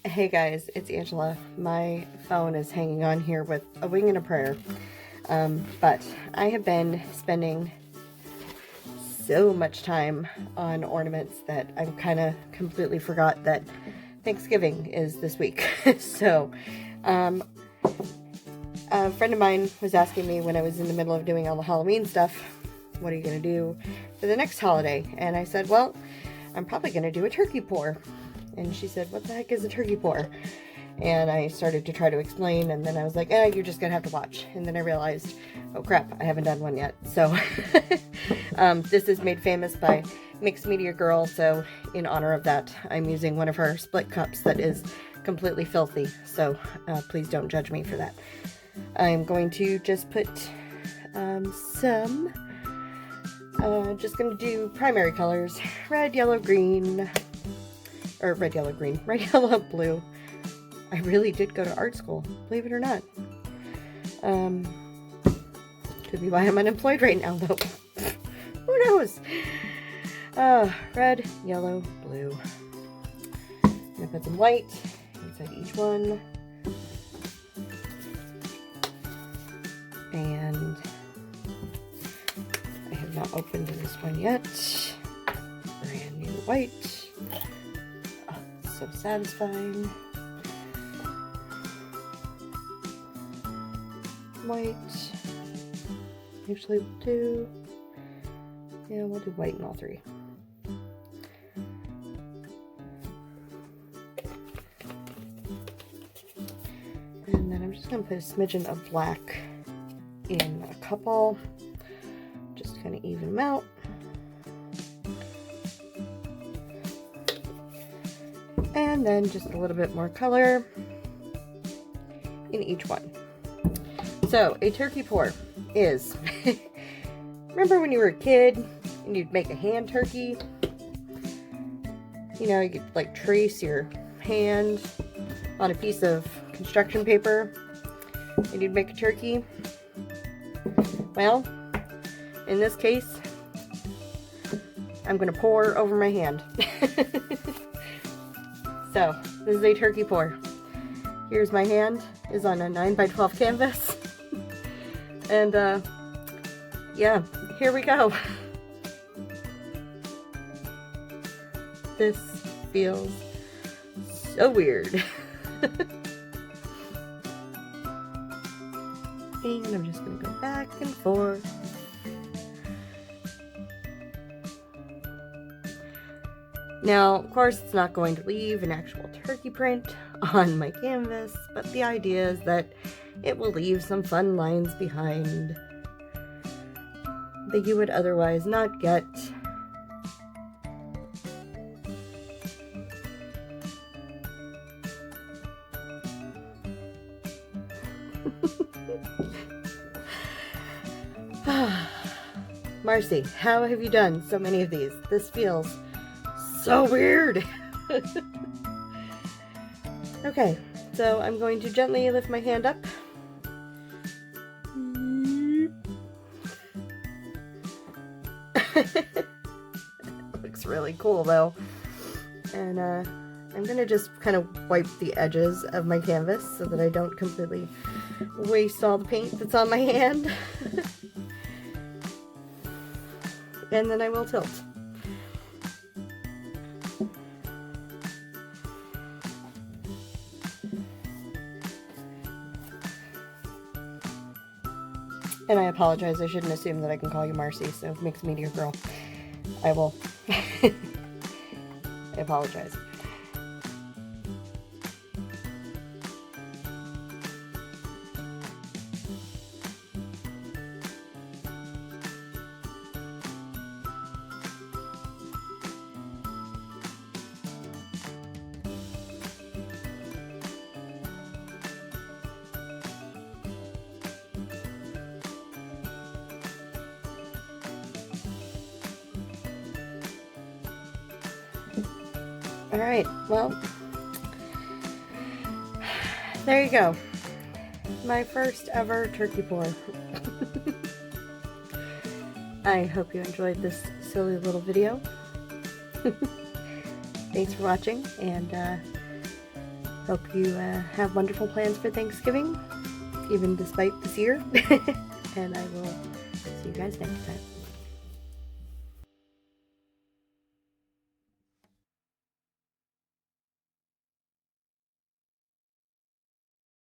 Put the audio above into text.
Hey guys, it's Angela. My phone is hanging on here with a wing and a prayer. But I have been spending so much time on ornaments that I've kind of completely forgot that Thanksgiving is this week. So, a friend of mine was asking me when I was in the middle of doing all the Halloween stuff, what are you going to do for the next holiday? And I said, well, I'm probably going to do a turkey pour. And she said, what the heck is a turkey pour? And I started to try to explain, and then I was like, you're just gonna have to watch. And then I realized, oh crap, I haven't done one yet. So this is made famous by Mixed Media Girl, so in honor of that, I'm using one of her split cups that is completely filthy. So please don't judge me for that. I'm going to just put just gonna do primary colors, red, yellow, green, or red, yellow, green, red, yellow, blue. I really did go to art school, believe it or not. Could be why I'm unemployed right now, though. Who knows? Red, yellow, blue. I'm gonna put some white inside each one. And I have not opened this one yet. Brand new white. So satisfying. White. Usually we'll do, we'll do white in all three. And then I'm just going to put a smidgen of black in a couple, just kind of even them out. And then just a little bit more color in each one. So, a turkey pour is, remember when you were a kid and you'd make a hand turkey? You know, you could like trace your hand on a piece of construction paper and you'd make a turkey. Well, in this case, I'm going to pour over my hand. So, this is a turkey pour. Here's my hand, is on a 9x12 canvas. And, yeah, here we go. This feels so weird. And I'm just going to go back and forth. Now, of course, it's not going to leave an actual turkey print on my canvas, but the idea is that it will leave some fun lines behind that you would otherwise not get. Marcy, how have you done so many of these? This feels so weird. Okay, so I'm going to gently lift my hand up. Looks really cool though. And I'm gonna just kind of wipe the edges of my canvas so that I don't completely waste all the paint that's on my hand. And then I will tilt. And I apologize, I shouldn't assume that I can call you Marcy, so Mixed Media Girl. I will. I apologize. Alright, well, there you go. My first ever turkey pour. I hope you enjoyed this silly little video. Thanks for watching, and Hope you have wonderful plans for Thanksgiving, even despite this year. And I will see you guys next time.